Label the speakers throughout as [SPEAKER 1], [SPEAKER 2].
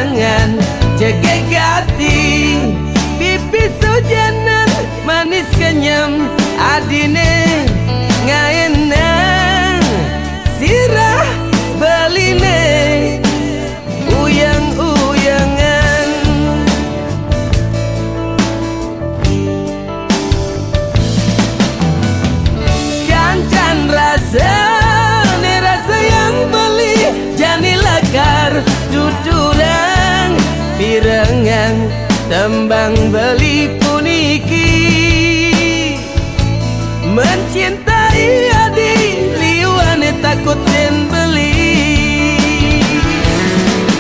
[SPEAKER 1] jangan jaga hati. Pipis hujanan manis kenyam adine ngaenan sirah beline uyang-uyangan. Kancan rasa yang beli jani lekar tuturang pirengan tembang beli puniki. Mencintai adi liwane takutin beli.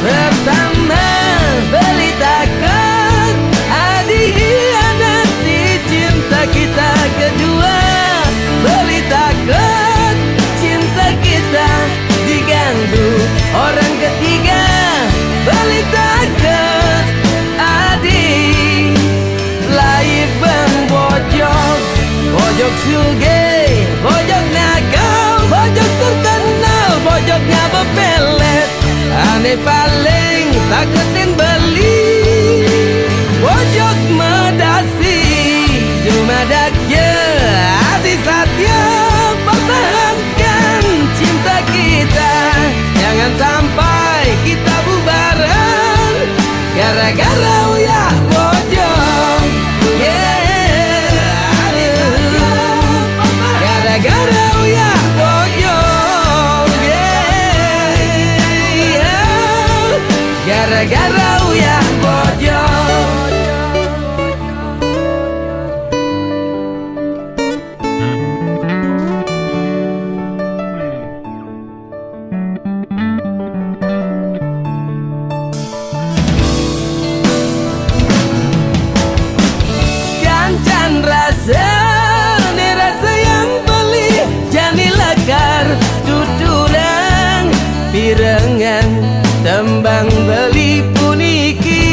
[SPEAKER 1] Pertama beli takut adi hianati cinta kita. Kedua beli takut cinta kita diganggu orang ketiga. Beli takut adi lai bang bojok, bojok sugih, bojok nakal, bojok terkenal, bojoknya bepelet. Ane paling takutin beli bojok medasi. Jumadak je hati satya pertahankan cinta kita. Jangan sampai kita bubaran gara-gara uyak bojok. Gara-gara uyak bojok. Gara-gara uyak bojok. Rasa yang beli jani lekar tuturang pirengan tembang beli puniki.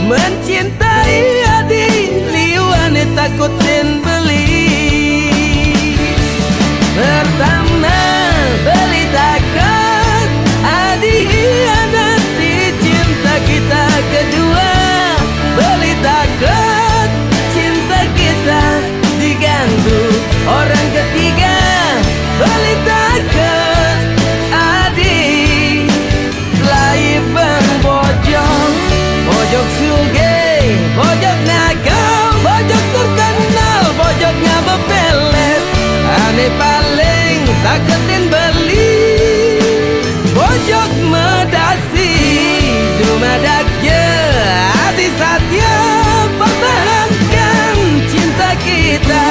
[SPEAKER 1] Mencintai adi liwane takutin beli. Pertama beli takut adi hianati cinta kita. Kedua beli takut cinta kita diganggu orang ketiga. Beli takut adi lai bang bojok, bojok sugih, bojok nakal, bojok terkenal, bojoknya bepelet. Ane paling takutin beli bojok medasi. Jumadak je hati satya pertahankan cinta kita.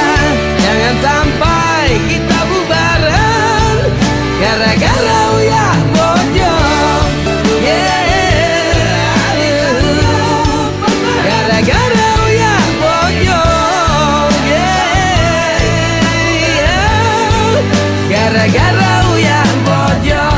[SPEAKER 1] Jangan sampai kita bubaran gara-gara uyak bojok. Gara-gara uyak bojok. Gara-gara uyak bojok.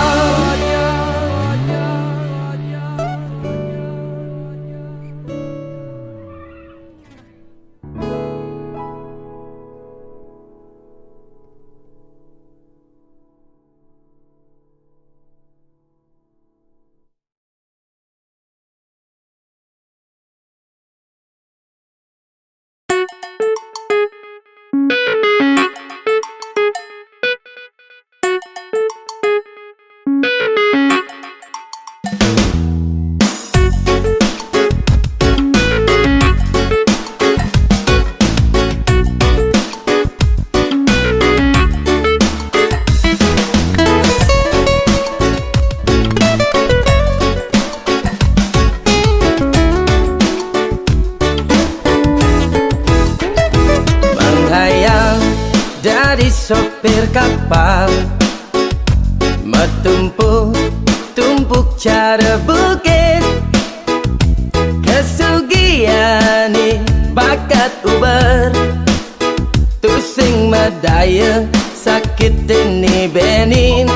[SPEAKER 1] Dari sopir kapal metumpuk cara bukit. Kesugian bakat uber tusing medaya sakit ini benin.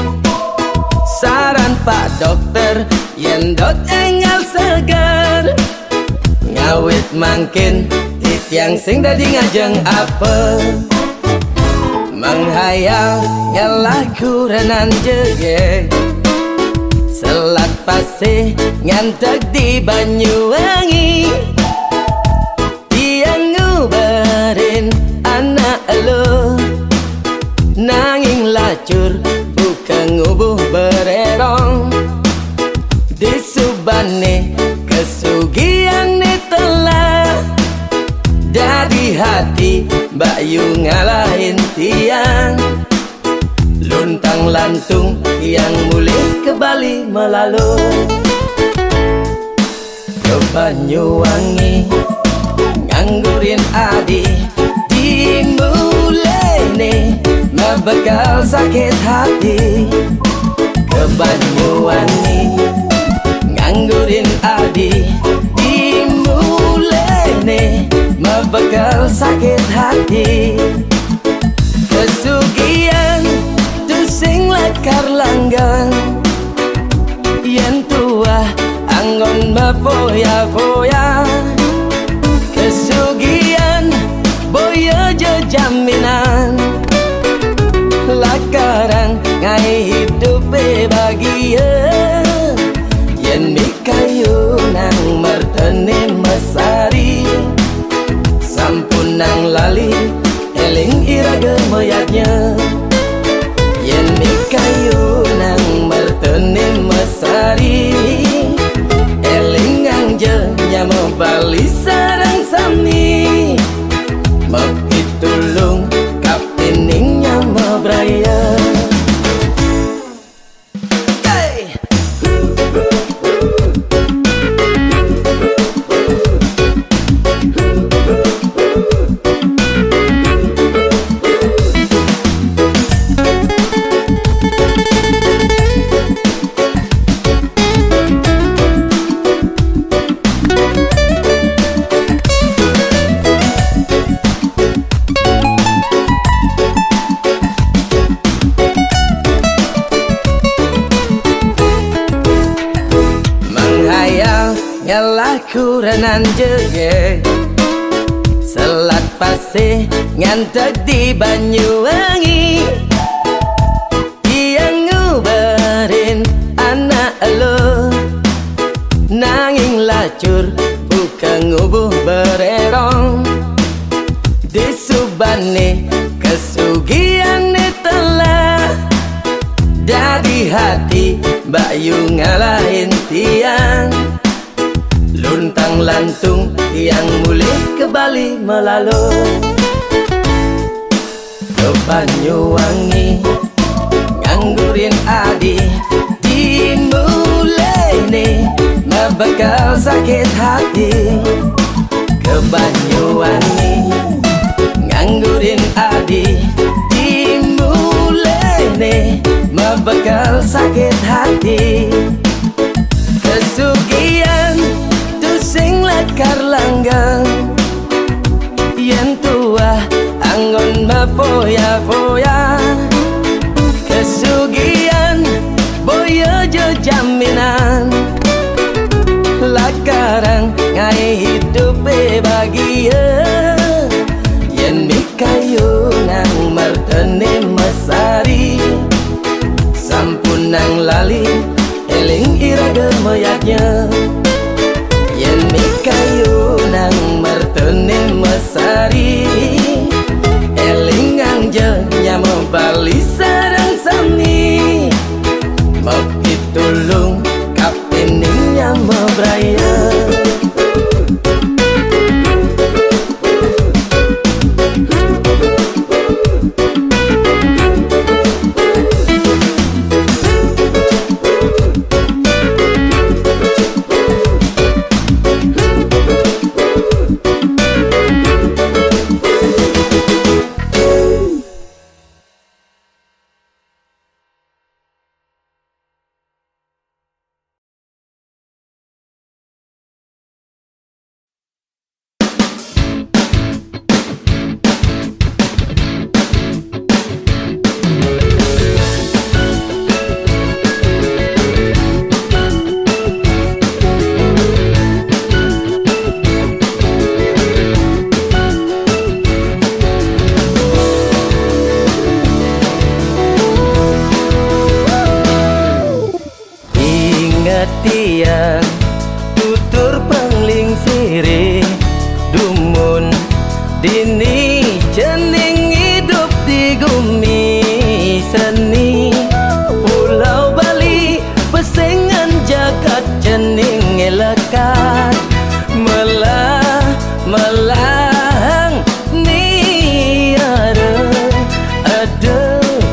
[SPEAKER 1] Saran Pak Dokter yen dot enggal segar ngawit mangkin yang sing dadi ngajeng apa. Menghayal ngalah kurenan jege selat pasir ngantek di Banyuwangi, yang ngubarin anak elo nanging lacur bukan ngubuh bererong. Di Subane kesugian telah dari hati Mbak Yu ngalahin tiang, luntang lantung yang mulai ke Bali melalu ke Banyuwangi nganggurin adi dimulai nih bakal sakit hati. Ke Banyuwangi nganggurin adi dimulai nih bakal sakit hati. Kesugian tu sing lakar langgang, yang tua anggon mapoya-poya. Kesugian boyo jo jaminan, lakarang ngai hidup bahagia. Yen mikayu nang mertene mesari, sampun nang lali eling iraga moyatnya. Yen mikayu nang mertene mesari, eling angje nyamo Bali sarang sami. Mapitulung kapining nyamo braya. Nyalah kuranan jege Selat pasir ngantek di Banyuwangi, yang ngubarin anak elo nanging lacur bukan ngubuh bererong. Di Subane kesugian telah dari hati Mbak Yu ngalahin tiang, luntang lantung yang mulai ke Bali melalu ke Banyuwangi nganggurin adi dimulai nih bakal sakit hati. Ke Banyuwangi nganggurin adi dimulai nih bakal sakit hati. Kesugian sing lakar langgang, yang tua anggon mapoya-poya. Kesugian boyo jo jaminan, lakarang ngai hidup bahagia. Yen mikayu nang mertene mesari, sampun nang lali eling iraga moyatnya. Yen mikayu nang mertene mesari, eling angje nyamo Bali sarang sami. Mapitulung kapining nyamo braya. setia tutur pengling siri dumun dini cening hidup di bumi seni Pulau Bali pesengan jagat cening elekat melang ni ada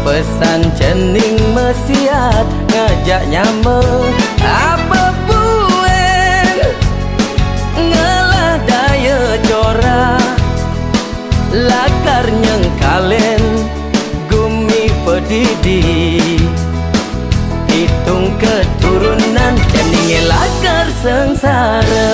[SPEAKER 1] pesan cening mesiat ngajak nyama apa buen ngalah daya cora lakar nyeng kalen gumi pedidi hitung keturunan cening lakar sengsara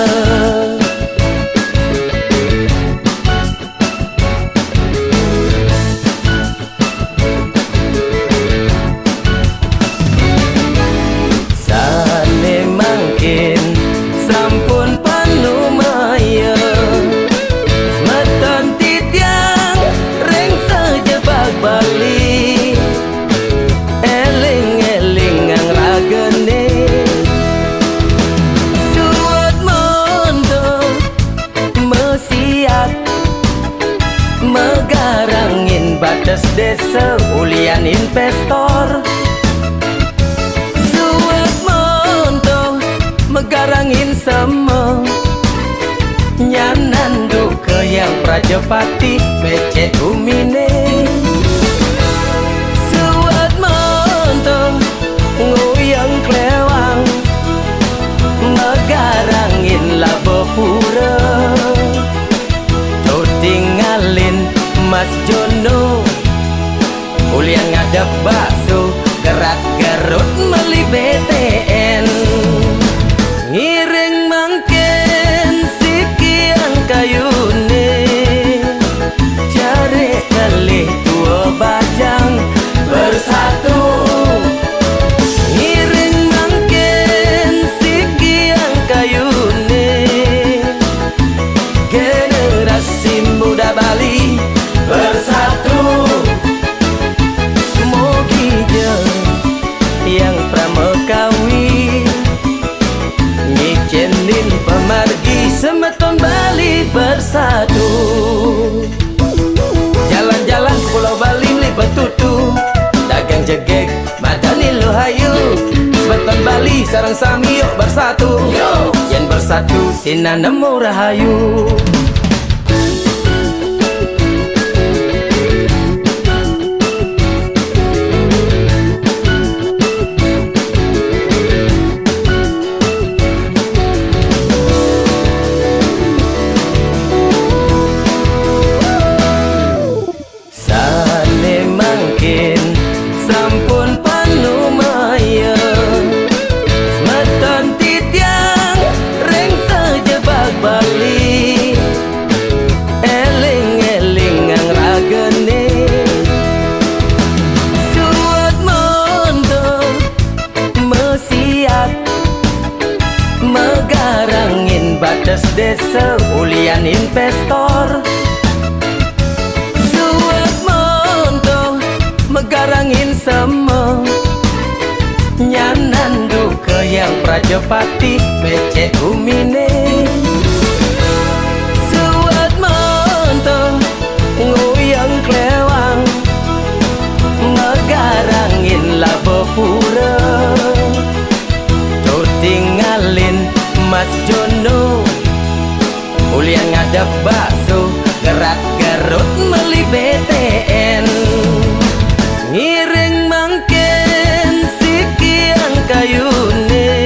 [SPEAKER 1] megarangin batas desa ulian investor suat monto megarangin sama nyanandu ke yang Prajapati becek umine suat monto nguyang klewang megarangin labo pura tinggalin Mas Jono ulian ngadep bakso gerak garut meli BTN ngiring mangken sikian kayune cari kali tua bajang bersatu ngiring mangken sikian kayune generasi muda Bali bersatu mogi yang pramekawi nyicenin pemargi semeton Bali bersatu jalan-jalan ke Pulau Bali li betutu dagang jegek madani lohayu semeton Bali sarang sami yuk bersatu yang bersatu sinan nemu rahayu sampun panumaya semeton titiang reng sejebak Bali eling-eling ang ragane suat mondo mesiat megarangin batas desa ulian investor megarangin sama nyanandu ke yang Prajapati becek umine suat monto nguyang klewang megarangin labo pura tuh tinggalin Mas Jono ulian ngadep bakso gerak garut meli BTN ngiring mangken sikian kayune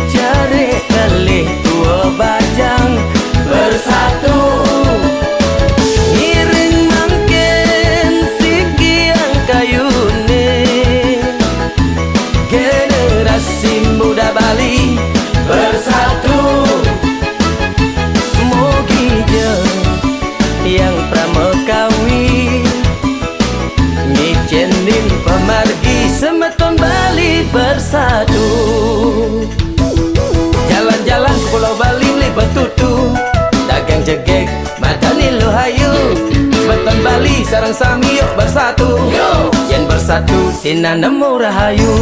[SPEAKER 1] cari kali tua bajang bersatu ngiring mangken sikian kayune generasi muda Bali bersatu mogi yang pramekawi nyicenin pemargi semeton Bali bersatu jalan-jalan ke Pulau Bali li betutu dagang jegek madani lohayu semeton Bali sarang sami yuk bersatu yang bersatu sinan nemu rahayu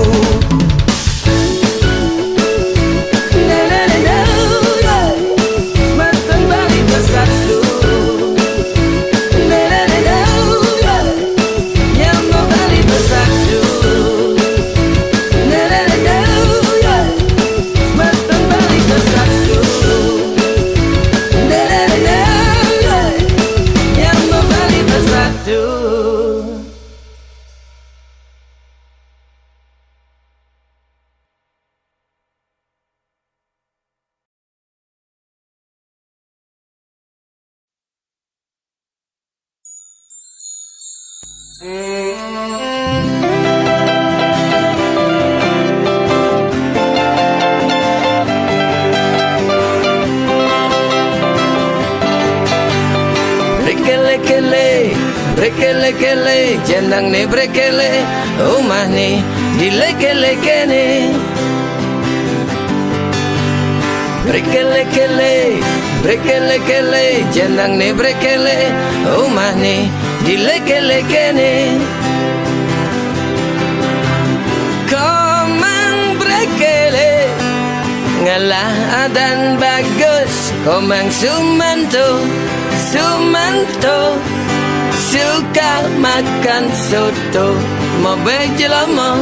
[SPEAKER 1] Brekele, jenang ne brekele, omah ne dileke-leke ne. Brekele, jenang ne brekele, omah ne dileke-leke ne. Komang brekele, ngalah adan bagus, komang Sumanto. Suka makan soto, mau bejelama.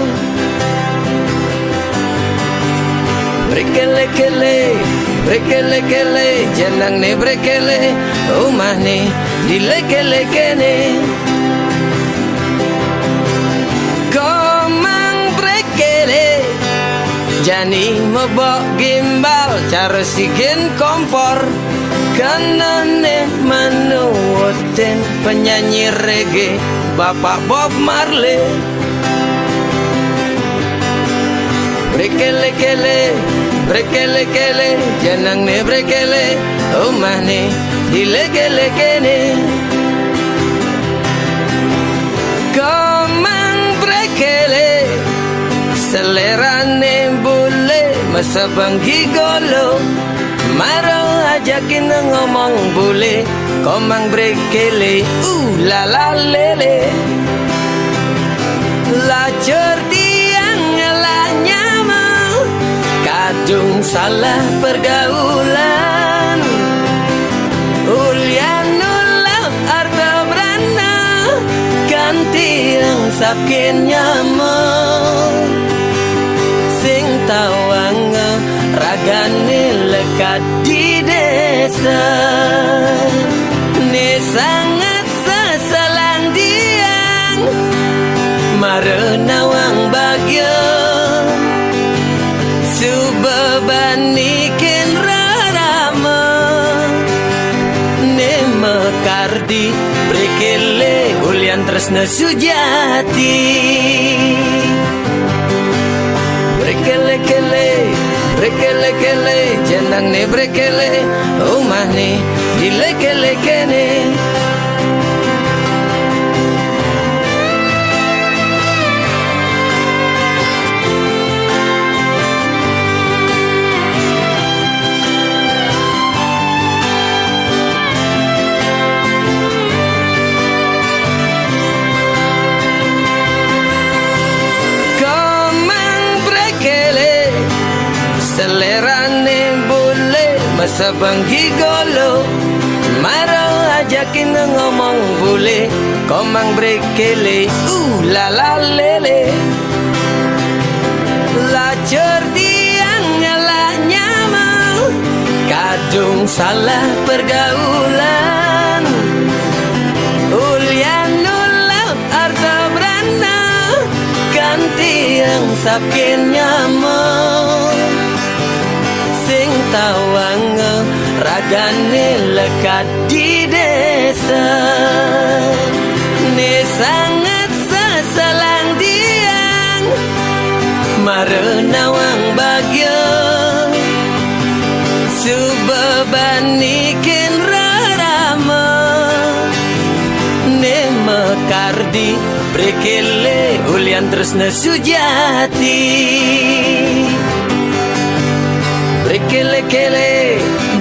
[SPEAKER 1] Brekele, jenang ne brekele, omah ne dileke-leke ne. Komang brekele, jani mebok gimbal, cara sigen kompor. Kanane manuoten penyanyi reggae Bapak Bob Marley. Brekele, jenang ne brekele, omah ne dileke-leke ne. Komang brekele, selerane bule, masa banggi golo. Maro ajakin ngomong bule, komang brekele, la la lele. Lacur tiang ngelanya mau, kadung salah pergaulan. Ulian nulau arta berana, ganti yang sakin nyamuk. Sing tawang ragane lekat di desa, ne sangat seselang diang, marenawang bagyo, subebanikin rarama, ne mekardi brekele ulian tresna sujati. Brekele, jenang ne brekele, omah ne dileke-leke ne. Selerane bule, masa banggi golo. Maro ajakin ngomong bule, komang brekele, la la lele. Lacur tiang ngelanya mau, kadung salah pergaulan. Ulian nulau arta berana, ganti yang sakin nyamuk. Sing tawang ragane lekat di desa, ne sangat seselang diang, marenawang bagyo, subebanikin rarama, ne mekardi brekele ulian tresna sujati.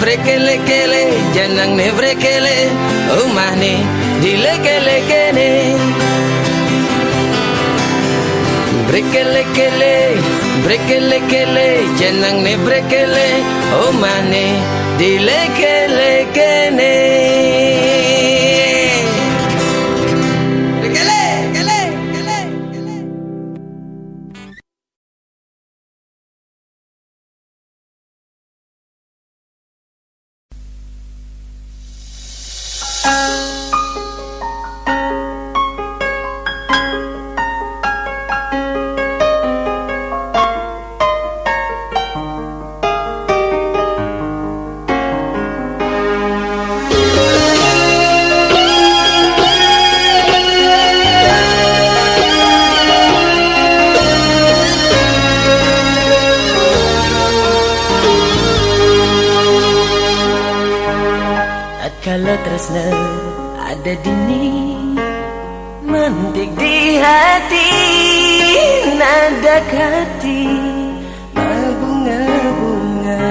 [SPEAKER 1] Brekele, jenang ne brekele, omah ne dileke-leke ne. Brekele, jenang ne brekele, omah ne dileke-leke ne. Mantap tresna ada dini mantik di hati, nada hati bunga-bunga.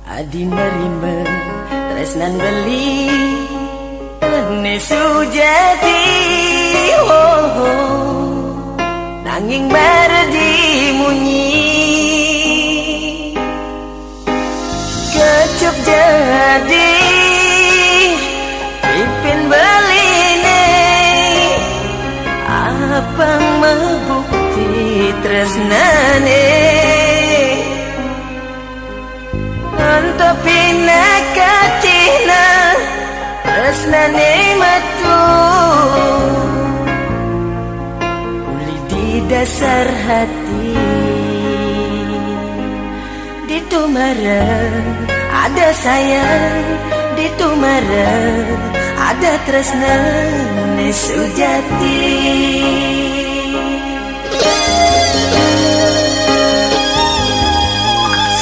[SPEAKER 1] Adi nerima tresnan beli ane sujati, oh, oh. Nanging berdi munyi kecup jadi pipin beline apang mebukti tresnane antopina katina tresnane matu uli di dasar hati di tumara ada sayang, di tumara ada tresna sujati.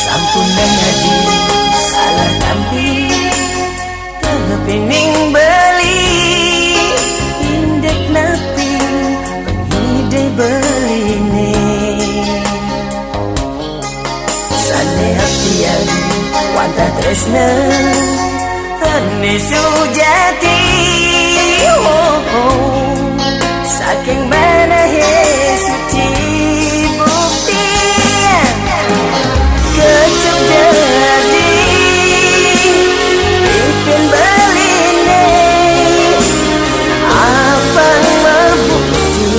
[SPEAKER 1] Sampunan hadi salah tampi kepining beli indek napi pengide beline sane hatian wanta tresna ane sujati, oh, oh. Saking mana suci bukti kecup jadi pipin beline apang mebukti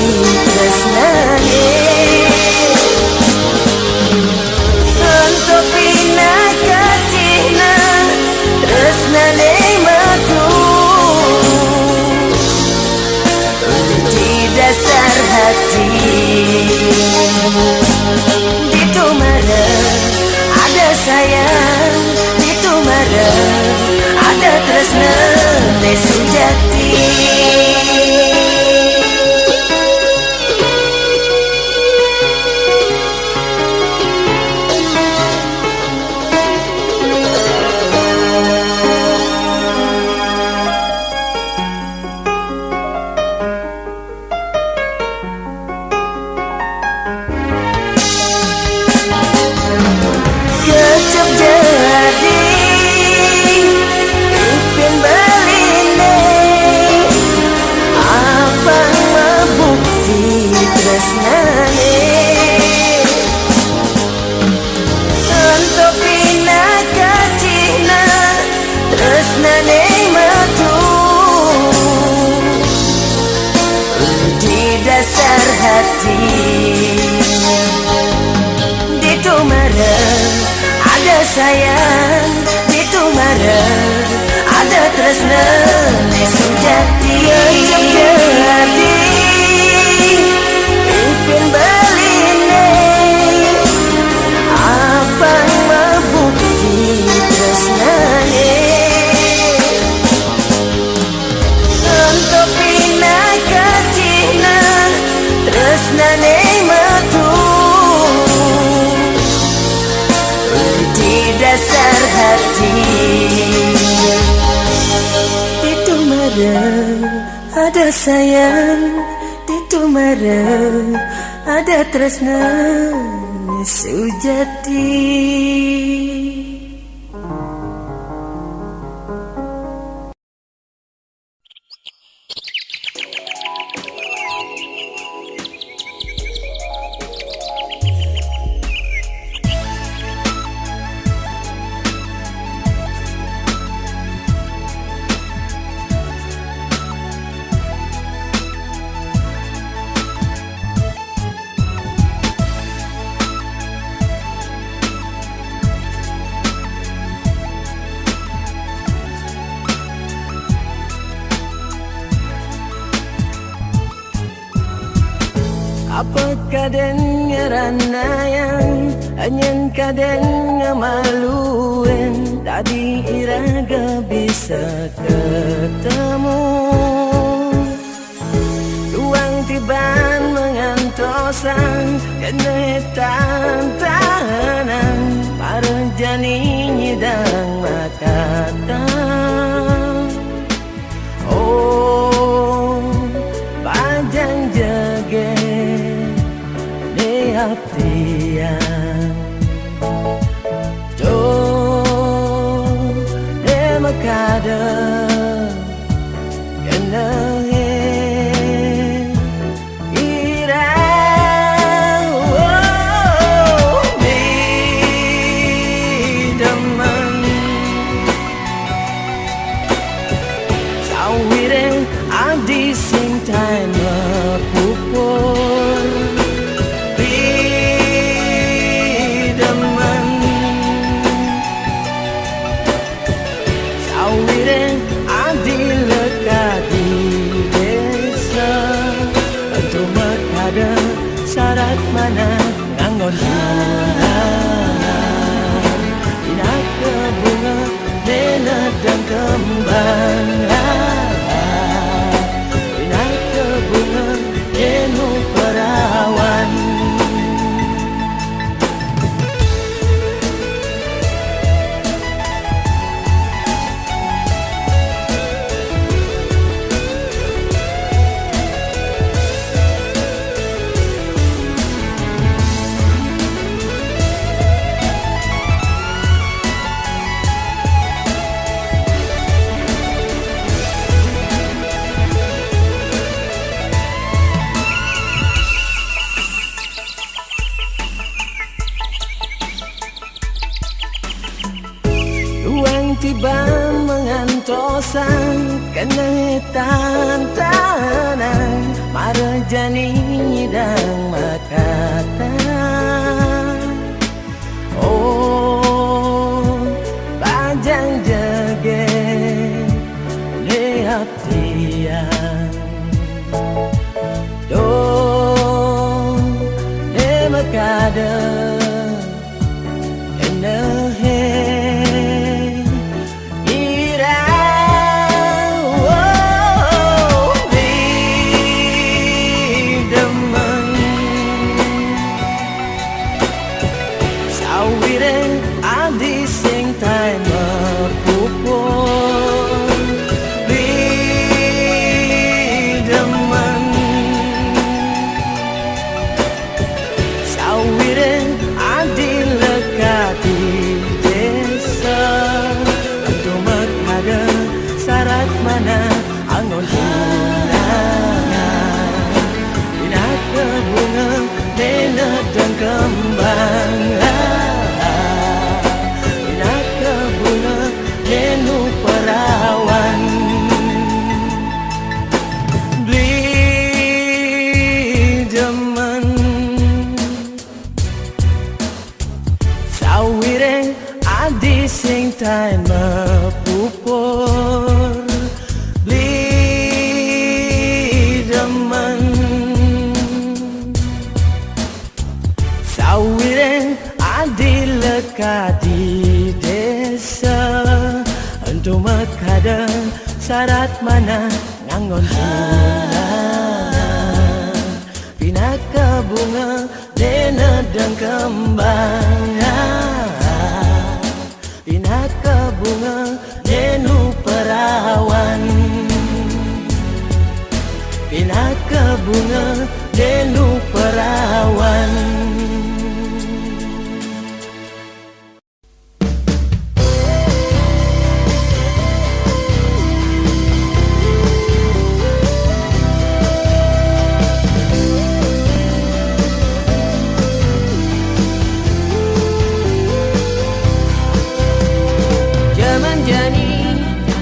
[SPEAKER 1] tresnane antopina kacina tresnane matu di dasar hati di tumara ada sayang, di tumara ada tresna sujati. Kecup jadi pipin beline apang mebukti tresnane antopina kacina tresnane matu di dasar hati di tumara ada sayang, di tumara ada tresna sujati. Kecup jadi pipin beline apang mebukti tresnane antopina kacina tresnane matu di dasar hati di tumara ada sayang, di tumara ada tresna sujati. Apa kaden ngeranayang anyen kaden ngemaluen tadi iraga bisa ketemu luang tiban mengantuk tosan kene tantanan marjani nyidang makata oh bajang jege de hatian jo de makada kene syarat mana nganggon ina ke bunga nena dan kembang ina ke bunga enu perawan tiba mengantosan kene tantanan marjani nyidang makata oh bajang jege de hatian do de makada kembang ina ke bunga enu perawan beli demen sawire adi sing tae mepupur beli demen sawire adi lekat di desa untuk makada syarat mana nganggon bunga pina ke bunga dena dan kembang pina ke bunga denu perawan pina ke bunga denu perawan.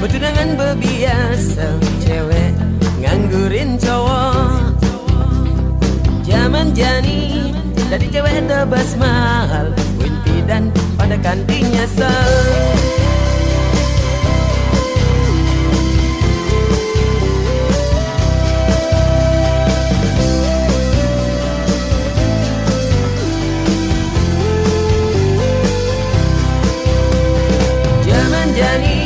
[SPEAKER 1] Bertunangan berbiasa cewek nganggurin cowok. Zaman jani dari cewek tebas mahal, wimpi dan pada kanting nyesel. Zaman jani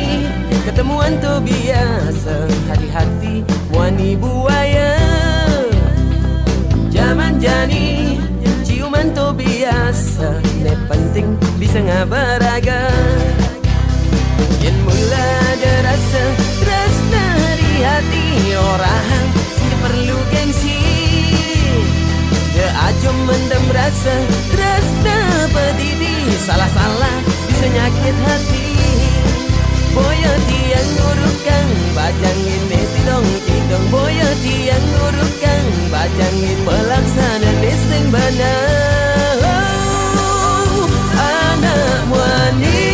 [SPEAKER 1] ketemuan tuh biasa, hati-hati wani buaya. Zaman Jaman-jani ciuman to biasa, ne penting bisa ngabaraga. Yen mula ada rasa tresna di hati orang, sing perlu gengsi. Dia aja mendem rasa tresna pedidi, salah-salah bisa nyakit hati. Boyo tiang ngurukang bajangin tidong-tidong, boyo tiang ngurukang bajangin pelaksana deseng bana. Oh, anak wani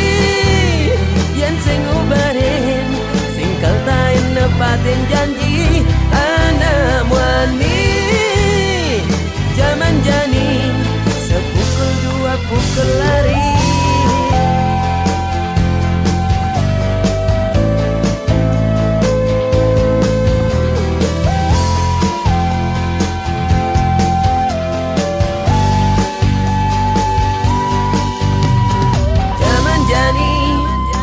[SPEAKER 1] yang sing ubarin sing kaltain nepatin janji. Anak wani zaman jani sepukul dua pukul lari.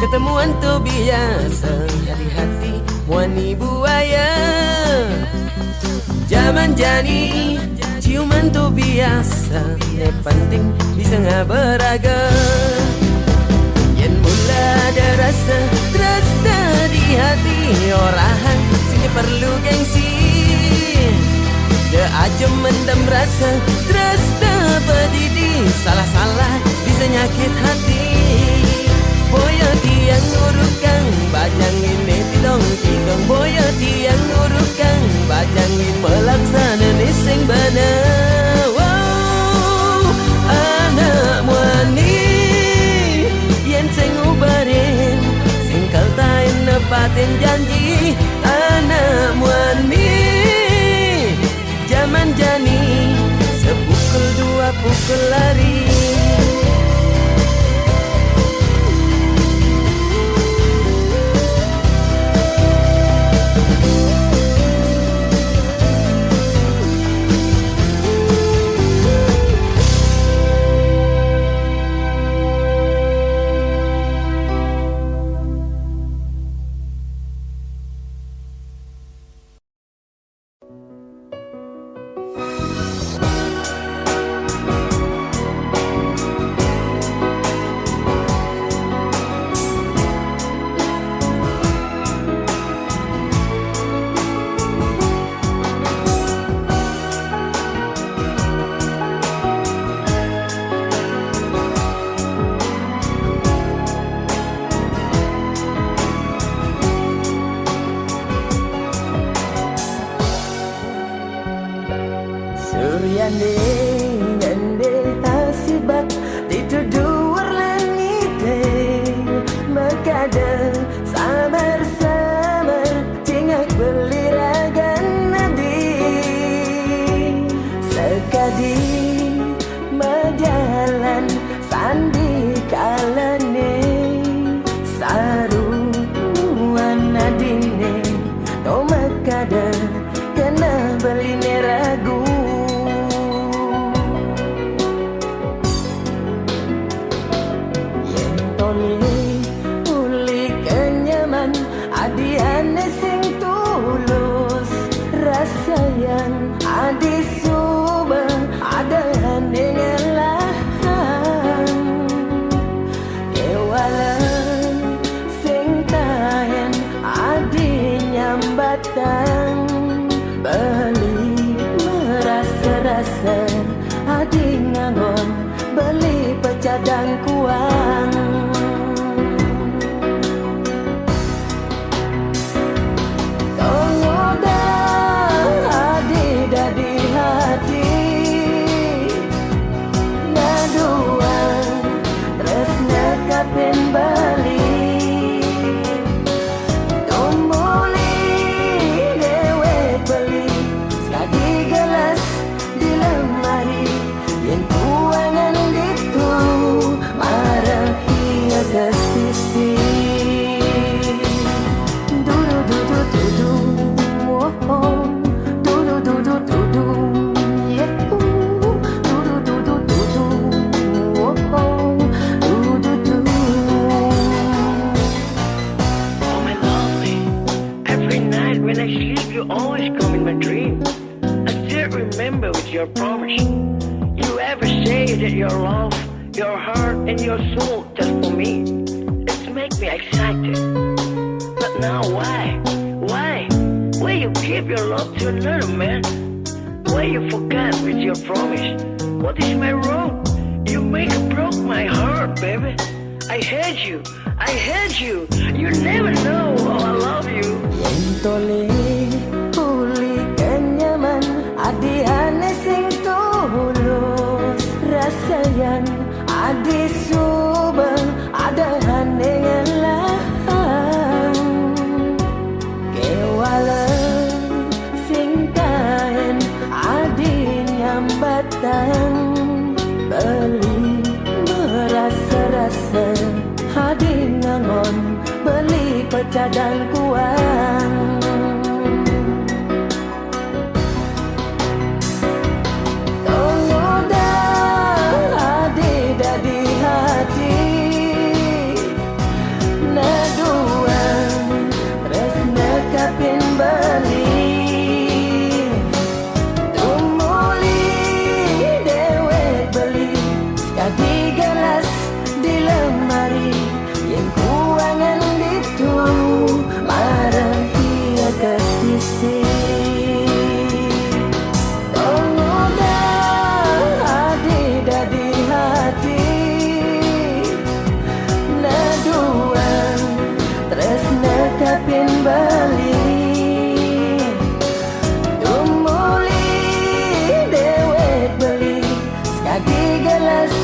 [SPEAKER 1] Ketemuan tuh biasa, hati-hati wani buaya. Zaman jani ciuman tuh biasa, ne penting bisa ngabaraga. Yen mula ada rasa tresna di hati orang, sing perlu gengsi. Dia aja mendem rasa tresna pedidi, salah-salah bisa nyakit hati. Boyo tiang ngurukang bajangin tidong-tidong, boyo tiang ngurukang bajangin pelaksana niseng bana. Wow, anak wani yen sing ubarin sing kaltain nepatin janji. Anak wani zaman jani sepukul dua pukul lari. Suryane ngende hasibat dituduh langite makada sabar-sabar cingak beliragan nadi sekadi majalan sandi kalane saruan nadine to makada kena beline ragu. Uli kenyaman adi ane sing tulus rasa yang adi suba ada ane ngelahan ewalan sing tayan adi nyambatan beli merasa-rasa adi ngangon beli pecadang kuang. Di lemah
[SPEAKER 2] your promise. You ever say that your love, your heart and your soul just for me. It makes me excited. But now why? Why? Why you give your love to another man? Why you forgot with your promise? What is my wrong? You make broke my heart, baby. I hate you. I hate you. You never know how I love you.
[SPEAKER 1] Yen tole uli kenyaman adi ane sing tulus rasayan adi subeng ada ane ngelang kewalan sing kaen adi nyambatan beli merasa-rasa hadi ngangon beli pecadan kuang tongoda hadi dadi hati naduan tresna kapin beli tumuli dewek beli sekadi gelas di lemari yang kuangan itu marah ia ke sisi tongoda hadi dadi hati naduan tresna kapin bali tumuli dewek beli sekadi gelas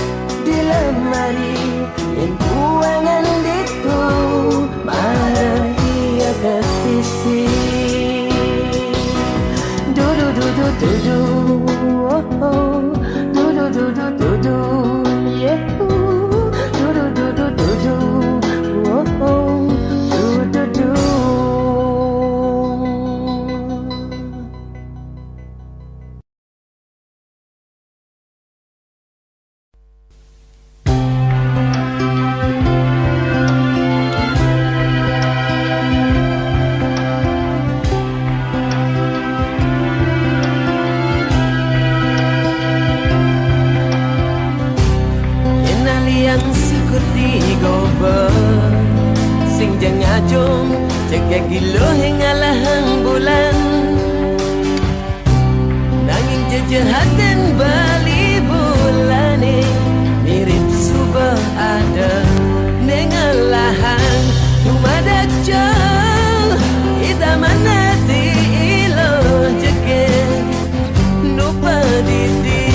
[SPEAKER 1] di lemari yang kuangan itu marah ia ke sisi du du du du du du oh oh du du du du du du yeah du du du du du du oh oh du du du. Cegek gilo hingalahang bulan nanging jejehaten bali bulane mirip subah ada nengalahang tumadak jauh idaman hati ilo jegek nupa didi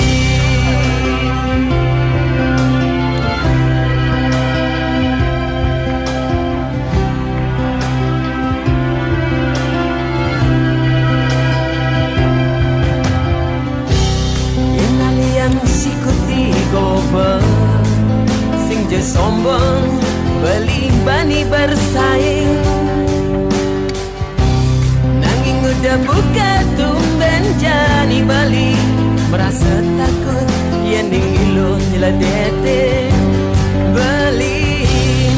[SPEAKER 1] sing je sombong beli bani bersaing nanging udah buka tumben jani bali merasa takut yen ning ilo nyeladete beli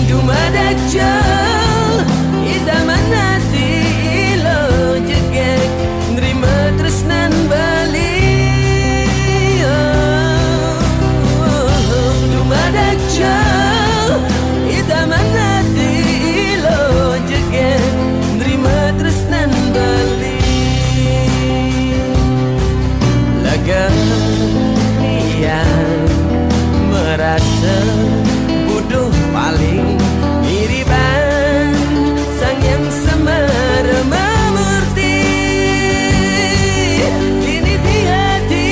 [SPEAKER 1] dumadak jauh idaman hati ilo jegek nerima tresnan bali dumadak jauh idaman hati ilo jegek nerima tresnan bali laga nian merasa bodoh paling miriban sang yang semeremah murti kini di hati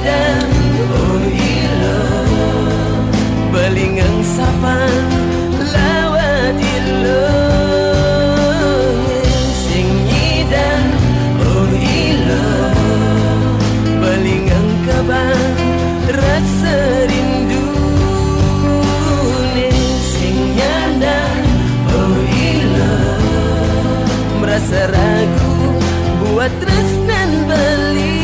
[SPEAKER 1] dan oh ilo belingang sapan lawat ilo sing nyidan oh ilo belingang kaban rasa rindu sing nyandan oh ilo merasa ragu buat tresnan beli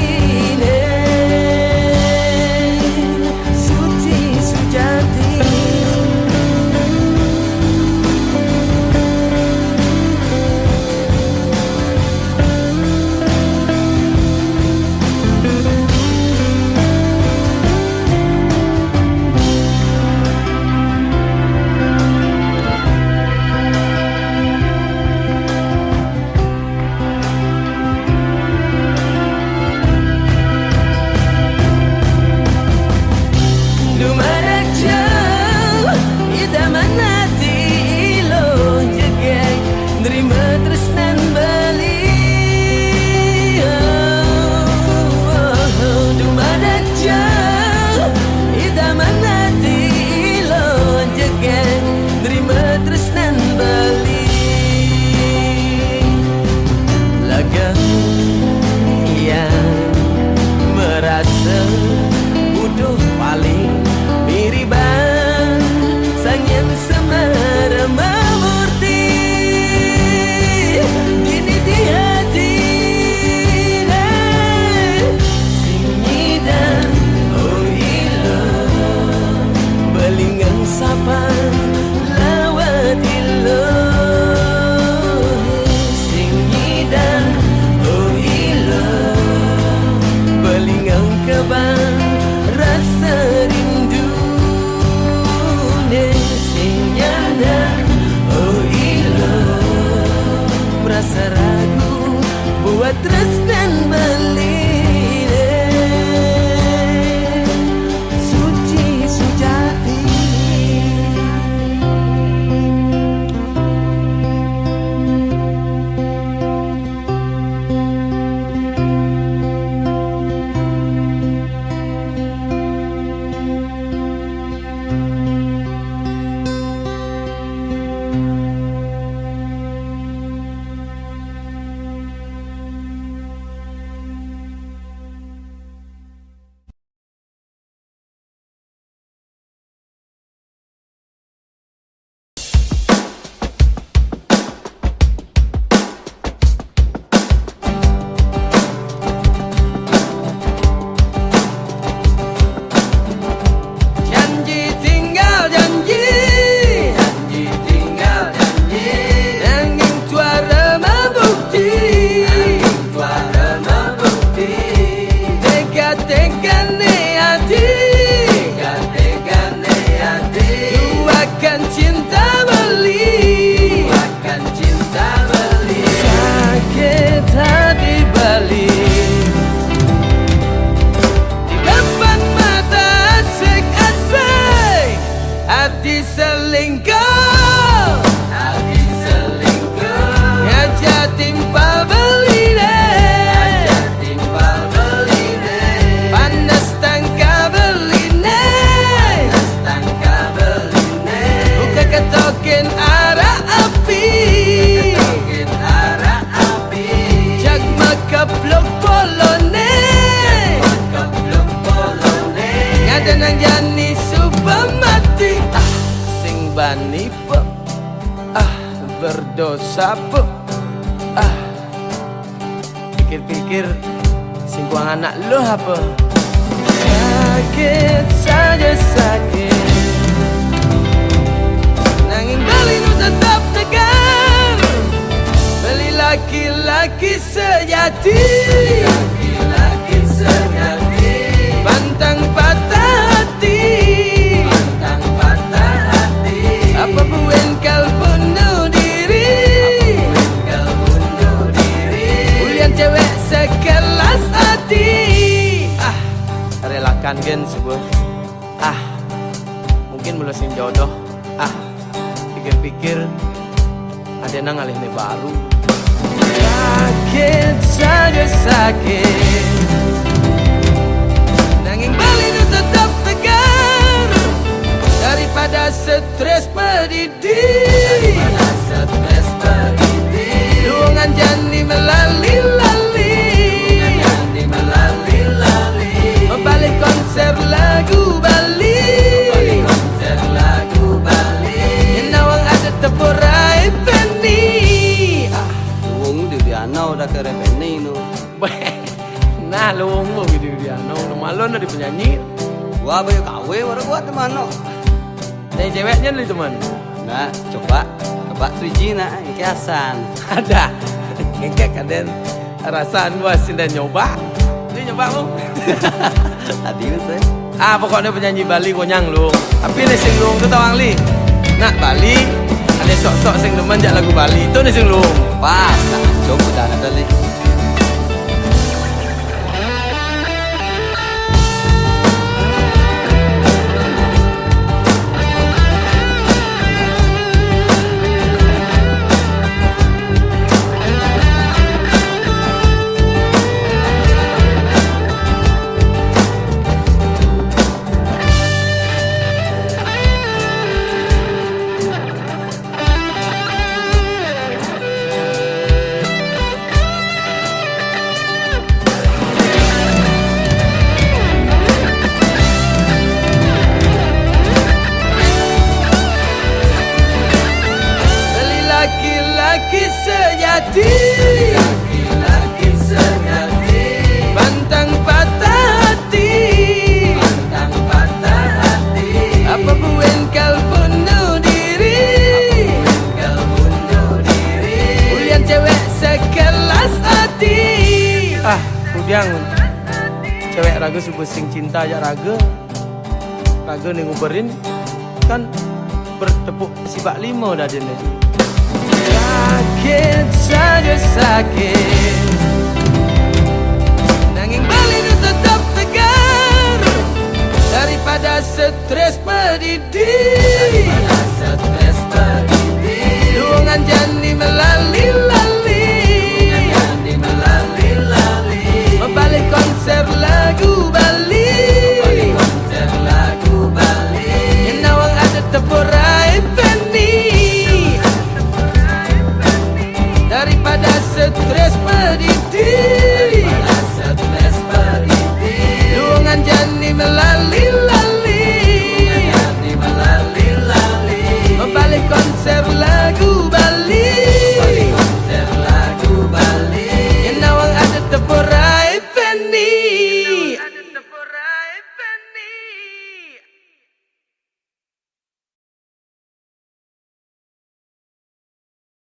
[SPEAKER 1] terus dan beliau suci sejati. Bani pe, berdosa pe, pikir-pikir singkuang anak lo apa? Sakit saja sakit, nanging bali nu tetap tegar, beli laki-laki sejati, laki-laki sejati, pantang patah hati. Apa bukan kau bunuh diri? Ulian cewek sekelas hati. Relakan gen sebuah. Mungkin belum sing jodoh. Pikir-pikir ada nang alih nih baru. Sakit saja sakit, nanging bali nu tetap tegar daripada stres pedidih, luangan jani melali-lali, membalik konser lagu Bali, yang nawang ada tepurai Penny.
[SPEAKER 3] Luong di Diana udah keren Penny nu.
[SPEAKER 1] Nah luong mo di Diana, malu na di penyanyi.
[SPEAKER 3] Gua bayu kawe baru gua teman no.
[SPEAKER 1] Dari ceweknya nih teman.
[SPEAKER 3] Nah, coba suji nak kiasan.
[SPEAKER 1] Ada. Kengkek kaden rasaan gua sindan nyoba. Ini nyoba mu.
[SPEAKER 3] Tadi itu.
[SPEAKER 1] Pokoknya penyanyi Bali konyang lu. Tapi nih sing luung tuh tawang li. Nak Bali ada sok-sok sing demen jak lagu Bali. Itu nih sing luung.
[SPEAKER 3] Pas, tak coba dah ada li. Laki-laki sejati, pantang patah hati, apa bukan kau bunuh diri, ulian cewek sekelas hati. Udiang cewek raga subuh sing cinta aja raga nih nguberin kan bertepuk sibak lima dah dia nih. Sakit saja sakit,